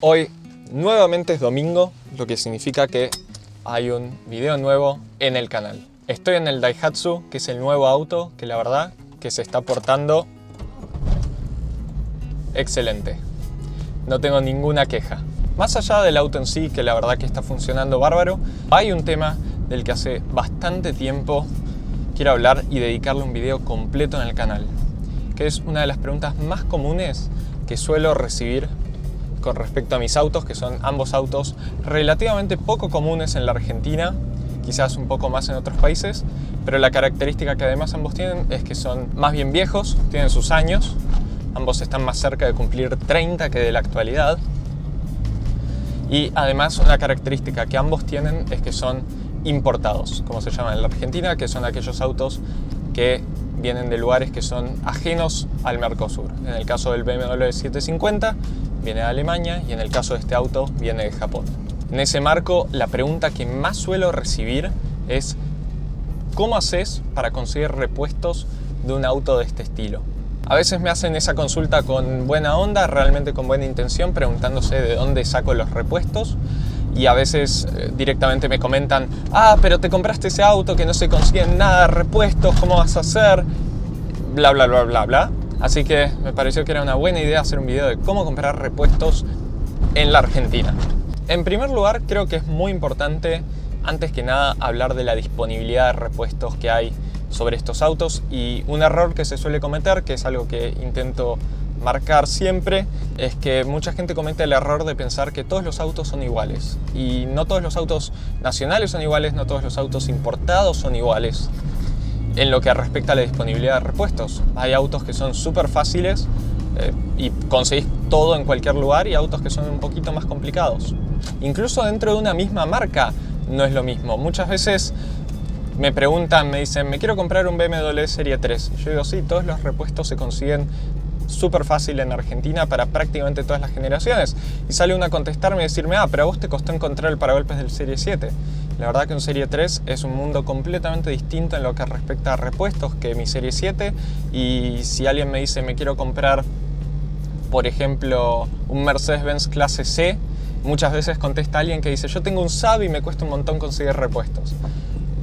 Hoy nuevamente es domingo, lo que significa que hay un video nuevo en el canal. Estoy en el Daihatsu, que es el nuevo auto que la verdad que se está portando excelente. No tengo ninguna queja. Más allá del auto en sí, que la verdad que está funcionando bárbaro, hay un tema del que hace bastante tiempo quiero hablar y dedicarle un video completo en el canal, que es una de las preguntas más comunes que suelo recibir con respecto a mis autos, que son ambos autos relativamente poco comunes en la Argentina, quizás un poco más en otros países, pero la característica que además ambos tienen es que son más bien viejos, tienen sus años, ambos están más cerca de cumplir 30 que de la actualidad, y además una característica que ambos tienen es que son importados, como se llama en la Argentina, que son aquellos autos que vienen de lugares que son ajenos al Mercosur. En el caso del BMW 750 viene de Alemania y en el caso de este auto viene de Japón. En ese marco, la pregunta que más suelo recibir es ¿cómo haces para conseguir repuestos de un auto de este estilo? A veces me hacen esa consulta con buena onda, realmente con buena intención, preguntándose de dónde saco los repuestos. Y a veces directamente me comentan: pero te compraste ese auto que no se consiguen nada de repuestos, ¿cómo vas a hacer? Bla, bla, bla, bla, bla. Así que me pareció que era una buena idea hacer un video de cómo comprar repuestos en la Argentina. En primer lugar, creo que es muy importante, antes que nada, hablar de la disponibilidad de repuestos que hay sobre estos autos. Y un error que se suele cometer, que es algo que intento marcar siempre, es que mucha gente comete el error de pensar que todos los autos son iguales. Y no todos los autos nacionales son iguales, no todos los autos importados son iguales en lo que respecta a la disponibilidad de repuestos. Hay autos que son súper fáciles y conseguís todo en cualquier lugar, y autos que son un poquito más complicados. Incluso dentro de una misma marca no es lo mismo. Muchas veces me preguntan, me dicen: me quiero comprar un BMW Serie 3. Y yo digo: sí, todos los repuestos se consiguen súper fácil en Argentina para prácticamente todas las generaciones. Y sale uno a contestarme y decirme: pero a vos te costó encontrar el paragolpes del Serie 7. La verdad que un Serie 3 es un mundo completamente distinto en lo que respecta a repuestos que mi Serie 7. Y si alguien me dice: me quiero comprar, por ejemplo, un Mercedes-Benz clase C, muchas veces contesta alguien que dice: yo tengo un Saab y me cuesta un montón conseguir repuestos.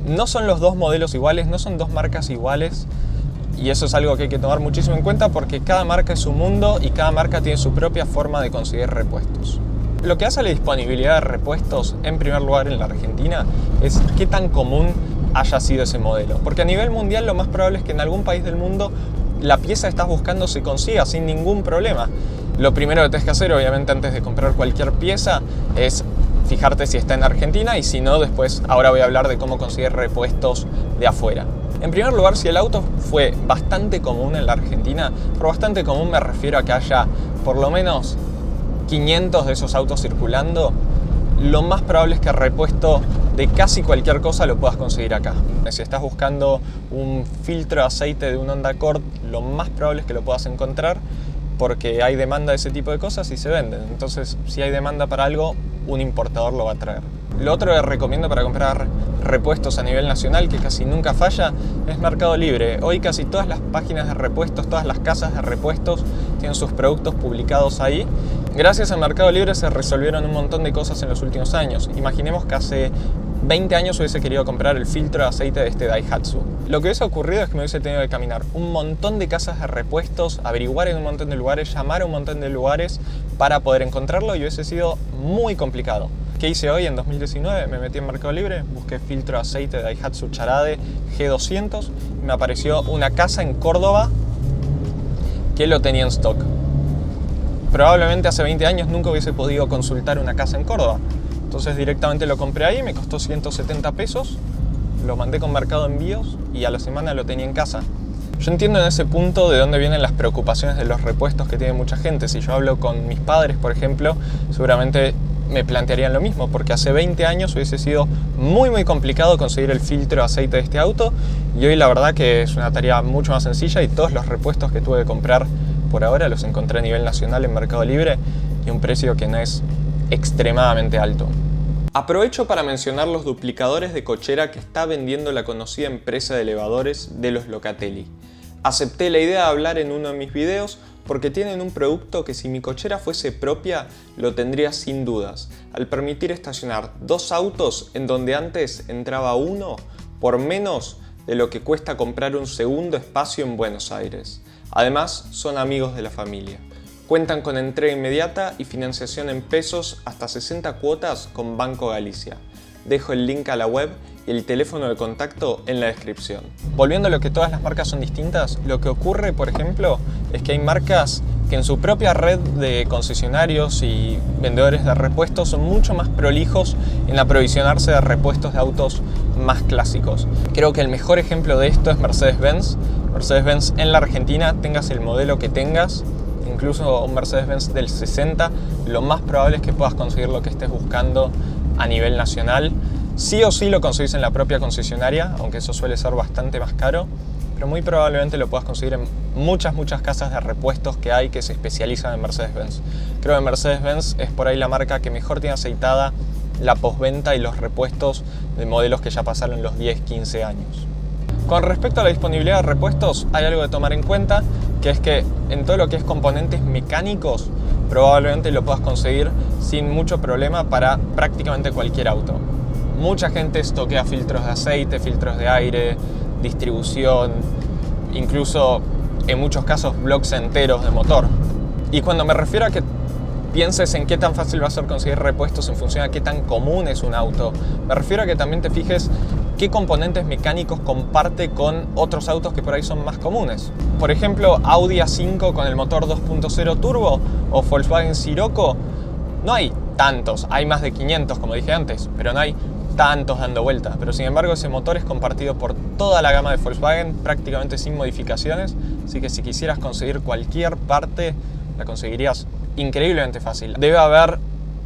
No son los dos modelos iguales, no son dos marcas iguales. Y eso es algo que hay que tomar muchísimo en cuenta, porque cada marca es un mundo y cada marca tiene su propia forma de conseguir repuestos. Lo que hace a la disponibilidad de repuestos, en primer lugar en la Argentina, es qué tan común haya sido ese modelo. Porque a nivel mundial lo más probable es que en algún país del mundo la pieza que estás buscando se consiga sin ningún problema. Lo primero que tienes que hacer, obviamente, antes de comprar cualquier pieza es fijarte si está en Argentina, y si no, después ahora voy a hablar de cómo conseguir repuestos de afuera. En primer lugar, si el auto fue bastante común en la Argentina, por bastante común me refiero a que haya por lo menos 500 de esos autos circulando, lo más probable es que el repuesto de casi cualquier cosa lo puedas conseguir acá. Si estás buscando un filtro de aceite de un Honda Accord, lo más probable es que lo puedas encontrar, porque hay demanda de ese tipo de cosas y se venden. Entonces, si hay demanda para algo, un importador lo va a traer. Lo otro que recomiendo para comprar repuestos a nivel nacional, que casi nunca falla, es Mercado Libre. Hoy casi todas las páginas de repuestos, todas las casas de repuestos tienen sus productos publicados ahí. Gracias a Mercado Libre se resolvieron un montón de cosas en los últimos años. Imaginemos que hace 20 años hubiese querido comprar el filtro de aceite de este Daihatsu. Lo que hubiese ocurrido es que me hubiese tenido que caminar un montón de casas de repuestos, averiguar en un montón de lugares, llamar a un montón de lugares para poder encontrarlo, y hubiese sido muy complicado. ¿Qué hice hoy en 2019? Me metí en Mercado Libre, busqué filtro de aceite de Daihatsu Charade G200 y me apareció una casa en Córdoba que lo tenía en stock. Probablemente hace 20 años nunca hubiese podido consultar una casa en Córdoba. Entonces directamente lo compré ahí, me costó 170 pesos, lo mandé con Mercado Envíos y a la semana lo tenía en casa. Yo entiendo en ese punto de dónde vienen las preocupaciones de los repuestos que tiene mucha gente. Si yo hablo con mis padres, por ejemplo, seguramente me plantearían lo mismo, porque hace 20 años hubiese sido muy complicado conseguir el filtro de aceite de este auto, y hoy la verdad que es una tarea mucho más sencilla, y todos los repuestos que tuve que comprar por ahora los encontré a nivel nacional en Mercado Libre y un precio que no es extremadamente alto. Aprovecho para mencionar los duplicadores de cochera que está vendiendo la conocida empresa de elevadores de los Locatelli. Acepté la idea de hablar en uno de mis videos porque tienen un producto que si mi cochera fuese propia lo tendría sin dudas, al permitir estacionar 2 autos en donde antes entraba uno por menos de lo que cuesta comprar un segundo espacio en Buenos Aires. Además, son amigos de la familia. Cuentan con entrega inmediata y financiación en pesos hasta 60 cuotas con Banco Galicia. Dejo el link a la web y el teléfono de contacto en la descripción. Volviendo a lo que todas las marcas son distintas, lo que ocurre, por ejemplo, es que hay marcas que en su propia red de concesionarios y vendedores de repuestos son mucho más prolijos en aprovisionarse de repuestos de autos más clásicos. Creo que el mejor ejemplo de esto es Mercedes-Benz. Mercedes-Benz en la Argentina, tengas el modelo que tengas, incluso un Mercedes-Benz del 60, lo más probable es que puedas conseguir lo que estés buscando a nivel nacional. Sí o sí lo conseguís en la propia concesionaria, aunque eso suele ser bastante más caro, pero muy probablemente lo puedas conseguir en muchas casas de repuestos que hay que se especializan en Mercedes-Benz. Creo que Mercedes-Benz es por ahí la marca que mejor tiene aceitada la postventa y los repuestos de modelos que ya pasaron los 10-15 años. Con respecto a la disponibilidad de repuestos, hay algo de tomar en cuenta, que es que en todo lo que es componentes mecánicos, probablemente lo puedas conseguir sin mucho problema para prácticamente cualquier auto. Mucha gente estoquea filtros de aceite, filtros de aire, distribución, incluso en muchos casos blocks enteros de motor. Y cuando me refiero a que pienses en qué tan fácil va a ser conseguir repuestos en función a qué tan común es un auto, me refiero a que también te fijes qué componentes mecánicos comparte con otros autos que por ahí son más comunes. Por ejemplo, Audi A5 con el motor 2.0 turbo o Volkswagen Scirocco, no hay tantos, hay más de 500 como dije antes, pero no hay tantos dando vueltas. Pero sin embargo ese motor es compartido por toda la gama de Volkswagen prácticamente sin modificaciones, así que si quisieras conseguir cualquier parte la conseguirías increíblemente fácil. Debe haber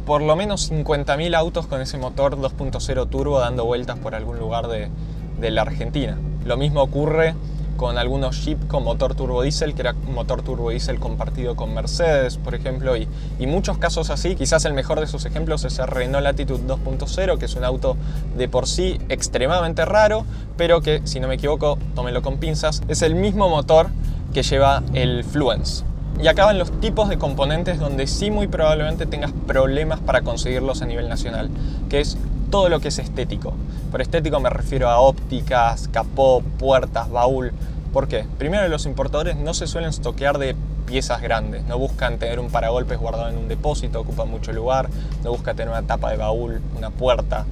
por lo menos 50.000 autos con ese motor 2.0 turbo dando vueltas por algún lugar de la Argentina. Lo mismo ocurre con algunos Jeep con motor turbodiesel, que era un motor turbodiesel compartido con Mercedes, por ejemplo, y muchos casos así. Quizás el mejor de esos ejemplos es el Renault Latitude 2.0, que es un auto de por sí extremadamente raro, pero que, si no me equivoco, tómenlo con pinzas, es el mismo motor que lleva el Fluence. Y acaban los tipos de componentes donde sí muy probablemente tengas problemas para conseguirlos a nivel nacional, que es todo lo que es estético. Por estético me refiero a ópticas, capó, puertas, baúl. ¿Por qué? Primero, los importadores no se suelen estoquear de piezas grandes, no buscan tener un paragolpes guardado en un depósito, ocupa mucho lugar, no busca tener una tapa de baúl, una puerta,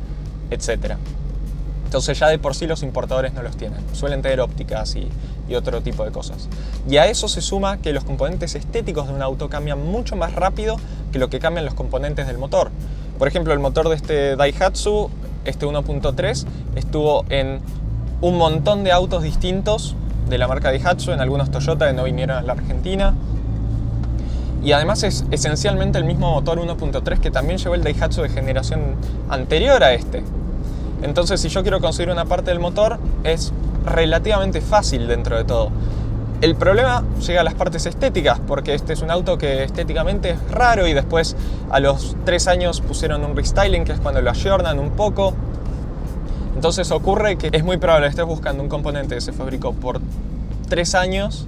etc. Entonces ya de por sí los importadores no los tienen, suelen tener ópticas y otro tipo de cosas. Y a eso se suma que los componentes estéticos de un auto cambian mucho más rápido que lo que cambian los componentes del motor. Por ejemplo, el motor de este Daihatsu, este 1.3, estuvo en un montón de autos distintos de la marca Daihatsu, en algunos Toyota que no vinieron a la Argentina. Y además es esencialmente el mismo motor 1.3 que también llevó el Daihatsu de generación anterior a este. Entonces, si yo quiero conseguir una parte del motor, es relativamente fácil dentro de todo. El problema llega a las partes estéticas, porque este es un auto que estéticamente es raro y después a los 3 años pusieron un restyling, que es cuando lo ayornan un poco. Entonces ocurre que es muy probable que estés buscando un componente que se fabricó por 3 años,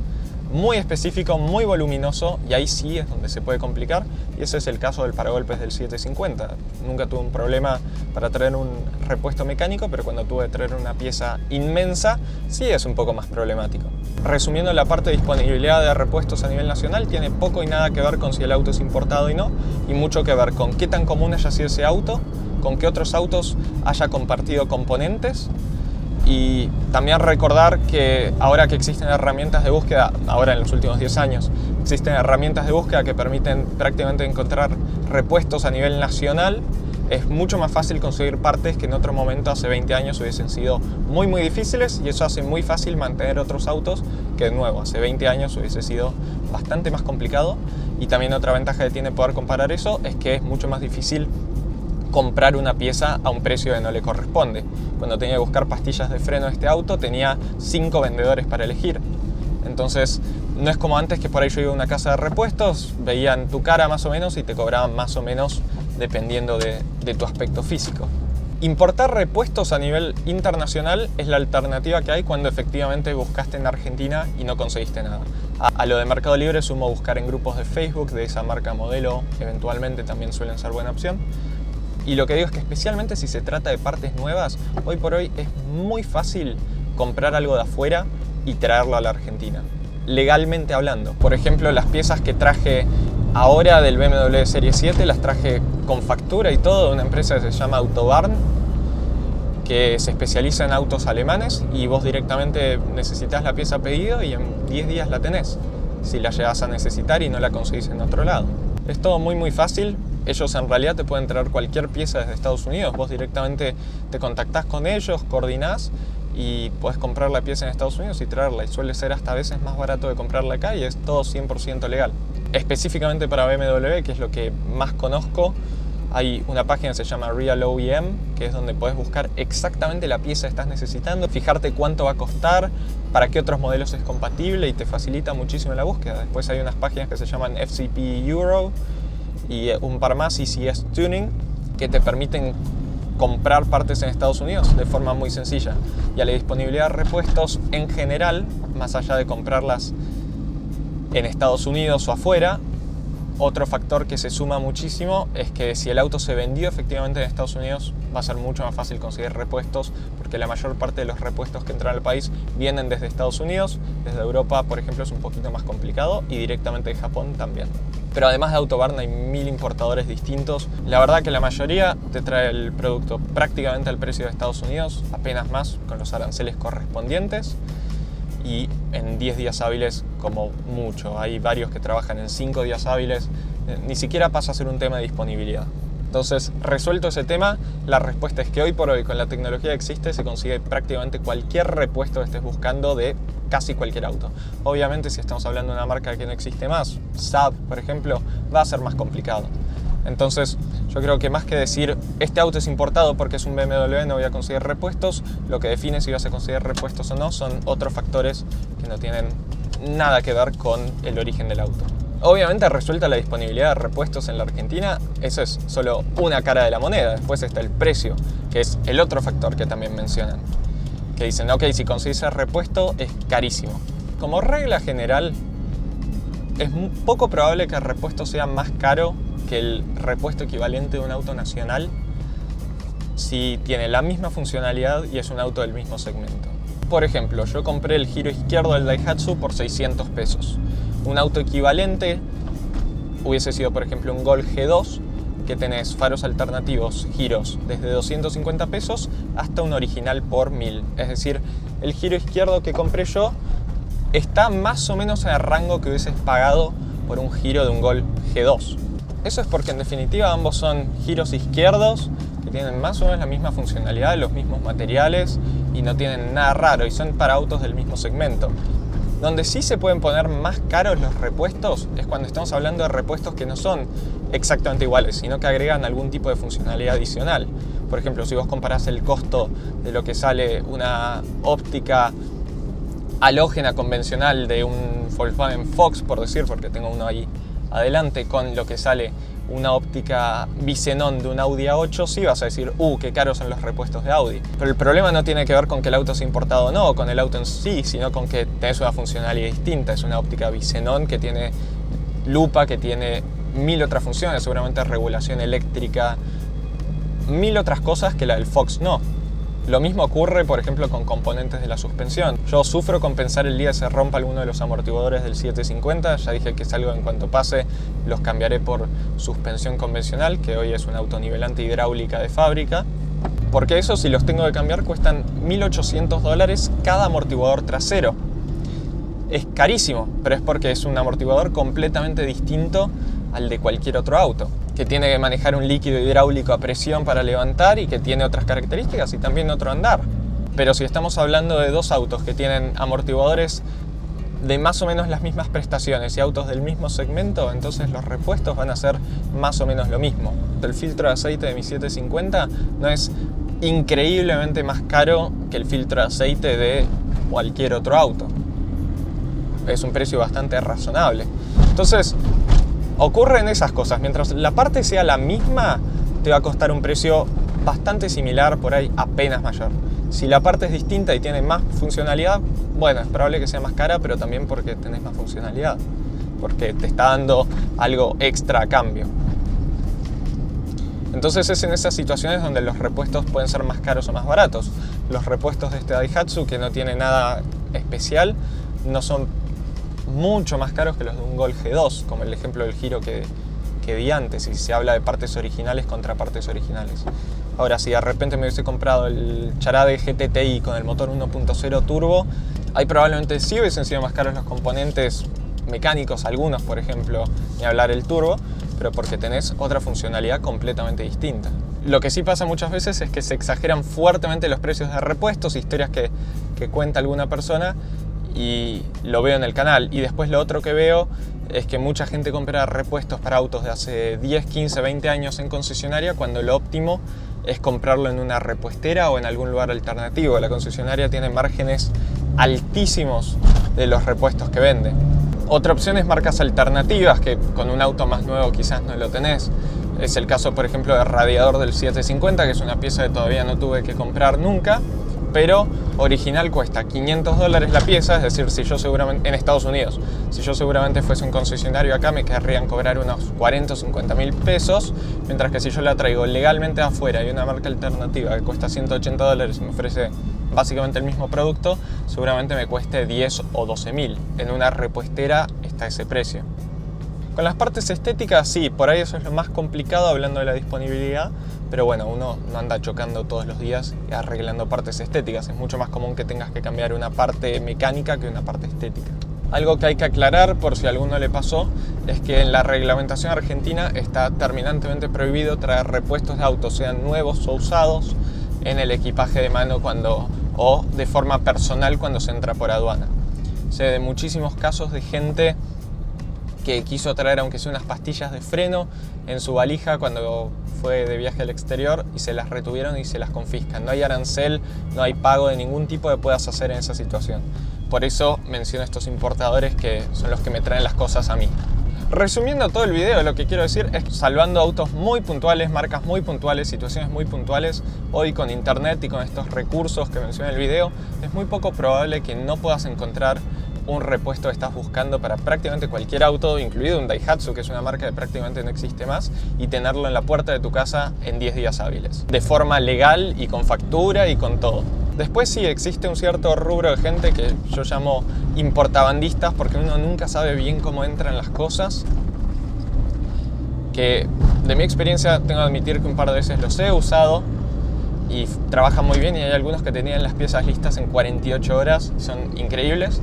muy específico, muy voluminoso, y ahí sí es donde se puede complicar, y ese es el caso del paragolpes del 750. Nunca tuve un problema para traer un repuesto mecánico, pero cuando tuve que traer una pieza inmensa, sí es un poco más problemático. Resumiendo, la parte de disponibilidad de repuestos a nivel nacional tiene poco y nada que ver con si el auto es importado y no, y mucho que ver con qué tan común haya sido ese auto, con qué otros autos haya compartido componentes. Y también recordar que ahora que existen herramientas de búsqueda, ahora en los últimos 10 años, existen herramientas de búsqueda que permiten prácticamente encontrar repuestos a nivel nacional, es mucho más fácil conseguir partes que en otro momento, hace 20 años, hubiesen sido muy difíciles, y eso hace muy fácil mantener otros autos que, de nuevo, hace 20 años hubiese sido bastante más complicado. Y también otra ventaja que tiene poder comparar eso es que es mucho más difícil comprar una pieza a un precio que no le corresponde. Cuando tenía que buscar pastillas de freno de este auto, tenía 5 vendedores para elegir. Entonces, no es como antes, que por ahí yo iba a una casa de repuestos, veían tu cara más o menos y te cobraban más o menos dependiendo de tu aspecto físico. Importar repuestos a nivel internacional es la alternativa que hay cuando efectivamente buscaste en Argentina y no conseguiste nada. A lo de Mercado Libre sumo buscar en grupos de Facebook de esa marca modelo, eventualmente también suelen ser buena opción. Y lo que digo es que especialmente si se trata de partes nuevas, hoy por hoy es muy fácil comprar algo de afuera y traerlo a la Argentina, legalmente hablando. Por ejemplo, las piezas que traje ahora del BMW Serie 7 las traje con factura y todo de una empresa que se llama Autobarn, que se especializa en autos alemanes, y vos directamente necesitas la pieza a pedido y en 10 días la tenés, si la llegás a necesitar y no la conseguís en otro lado. Es todo muy fácil. Ellos en realidad te pueden traer cualquier pieza desde Estados Unidos. Vos directamente te contactás con ellos, coordinás y podés comprar la pieza en Estados Unidos y traerla. Y suele ser hasta a veces más barato de comprarla acá y es todo 100% legal. Específicamente para BMW, que es lo que más conozco, hay una página que se llama Real OEM, que es donde podés buscar exactamente la pieza que estás necesitando, fijarte cuánto va a costar, para qué otros modelos es compatible y te facilita muchísimo la búsqueda. Después hay unas páginas que se llaman FCP Euro y un par más, ECS Tuning, que te permiten comprar partes en Estados Unidos de forma muy sencilla. Y a la disponibilidad de repuestos en general, más allá de comprarlas en Estados Unidos o afuera, otro factor que se suma muchísimo es que si el auto se vendió efectivamente en Estados Unidos, va a ser mucho más fácil conseguir repuestos, porque la mayor parte de los repuestos que entran al país vienen desde Estados Unidos. Desde Europa, por ejemplo, es un poquito más complicado, y directamente de Japón también. Pero además de Autobarn hay 1000 importadores distintos. La verdad que la mayoría te trae el producto prácticamente al precio de Estados Unidos, apenas más, con los aranceles correspondientes, y en 10 días hábiles como mucho. Hay varios que trabajan en 5 días hábiles. Ni siquiera pasa a ser un tema de disponibilidad. Entonces, resuelto ese tema, la respuesta es que hoy por hoy, con la tecnología que existe, se consigue prácticamente cualquier repuesto que estés buscando de casi cualquier auto. Obviamente, si estamos hablando de una marca que no existe más, Saab, por ejemplo, va a ser más complicado. Entonces, yo creo que más que decir este auto es importado porque es un BMW, no voy a conseguir repuestos, lo que define si vas a conseguir repuestos o no son otros factores que no tienen nada que ver con el origen del auto. Obviamente, resuelta la disponibilidad de repuestos en la Argentina, eso es solo una cara de la moneda. Después está el precio, que es el otro factor que también mencionan, que dicen, ok, si conseguís el repuesto es carísimo. Como regla general, es poco probable que el repuesto sea más caro que el repuesto equivalente de un auto nacional si tiene la misma funcionalidad y es un auto del mismo segmento. Por ejemplo, yo compré el giro izquierdo del Daihatsu por 600 pesos. Un auto equivalente hubiese sido, por ejemplo, un Gol G2, que tenés faros alternativos, giros desde 250 pesos hasta un original por 1000. Es decir, el giro izquierdo que compré yo está más o menos en el rango que hubieses pagado por un giro de un Gol G2. Eso es porque en definitiva ambos son giros izquierdos que tienen más o menos la misma funcionalidad, los mismos materiales y no tienen nada raro, y son para autos del mismo segmento. Donde sí se pueden poner más caros los repuestos es cuando estamos hablando de repuestos que no son exactamente iguales, sino que agregan algún tipo de funcionalidad adicional. Por ejemplo, si vos comparás el costo de lo que sale una óptica halógena convencional de un Volkswagen Fox, por decir, porque tengo uno ahí adelante, con lo que sale una óptica bisenón de un Audi A8, sí vas a decir, qué caros son los repuestos de Audi. Pero el problema no tiene que ver con que el auto sea importado o no, o con el auto en sí, sino con que tenés una funcionalidad distinta. Es una óptica bisenón que tiene lupa, que tiene 1000 otras funciones, seguramente regulación eléctrica, 1000 otras cosas que la del Fox no. Lo mismo ocurre, por ejemplo, con componentes de la suspensión. Yo sufro con pensar el día que se rompa alguno de los amortiguadores del 750. Ya dije que es algo en cuanto pase, los cambiaré por suspensión convencional, que hoy es una autonivelante hidráulica de fábrica. Porque eso, si los tengo que cambiar, cuestan $1800 cada amortiguador trasero. Es carísimo, pero es porque es un amortiguador completamente distinto al de cualquier otro auto, que tiene que manejar un líquido hidráulico a presión para levantar y que tiene otras características y también otro andar. Pero si estamos hablando de dos autos que tienen amortiguadores de más o menos las mismas prestaciones y autos del mismo segmento, entonces los repuestos van a ser más o menos lo mismo. El filtro de aceite de mi 750 no es increíblemente más caro que el filtro de aceite de cualquier otro auto. Es un precio bastante razonable. Entonces, ocurren esas cosas. Mientras la parte sea la misma, te va a costar un precio bastante similar, por ahí apenas mayor. Si la parte es distinta y tiene más funcionalidad, bueno, es probable que sea más cara, pero también porque tenés más funcionalidad, porque te está dando algo extra a cambio. Entonces es en esas situaciones donde los repuestos pueden ser más caros o más baratos. Los repuestos de este Daihatsu, que no tiene nada especial, no son mucho más caros que los de un Gol G2, como el ejemplo del Giro que di antes, y se habla de partes originales contra partes originales. Ahora, si de repente me hubiese comprado el Charade GT-TI con el motor 1.0 turbo, ahí probablemente sí hubiesen sido más caros los componentes mecánicos, algunos por ejemplo, ni hablar el turbo, pero porque tenés otra funcionalidad completamente distinta. Lo que sí pasa muchas veces es que se exageran fuertemente los precios de repuestos, historias que cuenta alguna persona, y lo veo en el canal. Y después lo otro que veo es que mucha gente compra repuestos para autos de hace 10, 15, 20 años en concesionaria, cuando lo óptimo es comprarlo en una repuestera o en algún lugar alternativo. La concesionaria tiene márgenes altísimos de los repuestos que vende. Otra opción es marcas alternativas, que con un auto más nuevo quizás no lo tenés. Es el caso, por ejemplo, del radiador del 750, que es una pieza que todavía no tuve que comprar nunca, pero original cuesta $500 la pieza. Es decir, si yo seguramente, en Estados Unidos, si yo seguramente fuese un concesionario acá, me querrían cobrar unos 40 o 50 mil pesos, mientras que si yo la traigo legalmente afuera y una marca alternativa que cuesta $180 y me ofrece básicamente el mismo producto, seguramente me cueste 10 o 12 mil. En una repuestera está ese precio. Con las partes estéticas, sí, por ahí eso es lo más complicado hablando de la disponibilidad, pero bueno, uno no anda chocando todos los días y arreglando partes estéticas. Es mucho más común que tengas que cambiar una parte mecánica que una parte estética. Algo que hay que aclarar, por si a alguno le pasó, es que en la reglamentación argentina está terminantemente prohibido traer repuestos de autos, sean nuevos o usados, en el equipaje de mano o de forma personal cuando se entra por aduana. Sé de muchísimos casos de gente que quiso traer aunque sea unas pastillas de freno en su valija cuando fue de viaje al exterior y se las retuvieron y se las confiscan. No hay arancel, no hay pago de ningún tipo que puedas hacer en esa situación. Por eso menciono estos importadores que son los que me traen las cosas a mí. Resumiendo todo el video, lo que quiero decir es que salvando autos muy puntuales, marcas muy puntuales, situaciones muy puntuales, hoy con internet y con estos recursos que mencioné en el video, es muy poco probable que no puedas encontrar un repuesto que estás buscando para prácticamente cualquier auto, incluido un Daihatsu, que es una marca que prácticamente no existe más, y tenerlo en la puerta de tu casa en 10 días hábiles, de forma legal y con factura y con todo. Después sí existe un cierto rubro de gente que yo llamo importabandistas, porque uno nunca sabe bien cómo entran las cosas, que de mi experiencia tengo que admitir que un par de veces los he usado y trabajan muy bien, y hay algunos que tenían las piezas listas en 48 horas, son increíbles,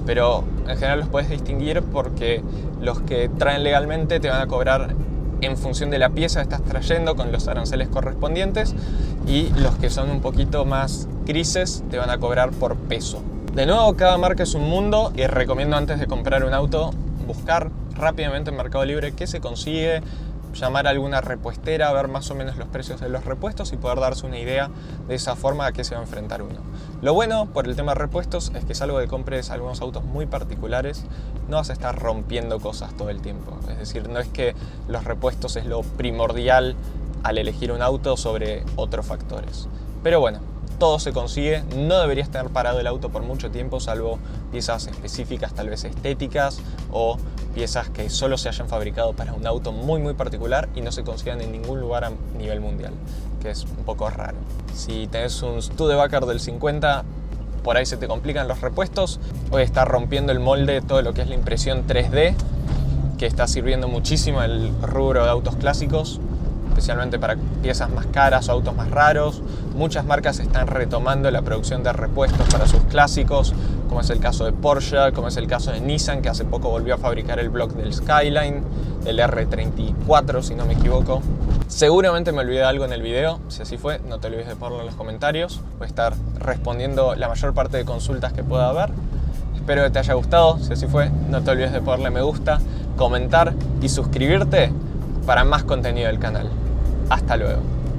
pero en general los puedes distinguir porque los que traen legalmente te van a cobrar en función de la pieza que estás trayendo con los aranceles correspondientes, y los que son un poquito más grises te van a cobrar por peso. De nuevo, cada marca es un mundo y recomiendo antes de comprar un auto buscar rápidamente en Mercado Libre qué se consigue, llamar a alguna repuestera, ver más o menos los precios de los repuestos y poder darse una idea de esa forma a qué se va a enfrentar uno. Lo bueno por el tema de repuestos es que salvo que compres algunos autos muy particulares, no vas a estar rompiendo cosas todo el tiempo. Es decir, no es que los repuestos es lo primordial al elegir un auto sobre otros factores. Pero bueno, todo se consigue, no deberías tener parado el auto por mucho tiempo, salvo piezas específicas, tal vez estéticas, o piezas que solo se hayan fabricado para un auto muy particular y no se consigan en ningún lugar a nivel mundial, que es un poco raro. Si tenés un Studebaker del 50, por ahí se te complican los repuestos. Hoy está rompiendo el molde todo lo que es la impresión 3D, que está sirviendo muchísimo el rubro de autos clásicos, especialmente para piezas más caras o autos más raros. Muchas marcas están retomando la producción de repuestos para sus clásicos, como es el caso de Porsche, como es el caso de Nissan, que hace poco volvió a fabricar el bloque del Skyline, el R34 si no me equivoco. Seguramente me olvidé de algo en el video, si así fue, no te olvides de ponerlo en los comentarios. Voy a estar respondiendo la mayor parte de consultas que pueda haber. Espero que te haya gustado, si así fue, no te olvides de ponerle me gusta, comentar y suscribirte para más contenido del canal. Hasta luego.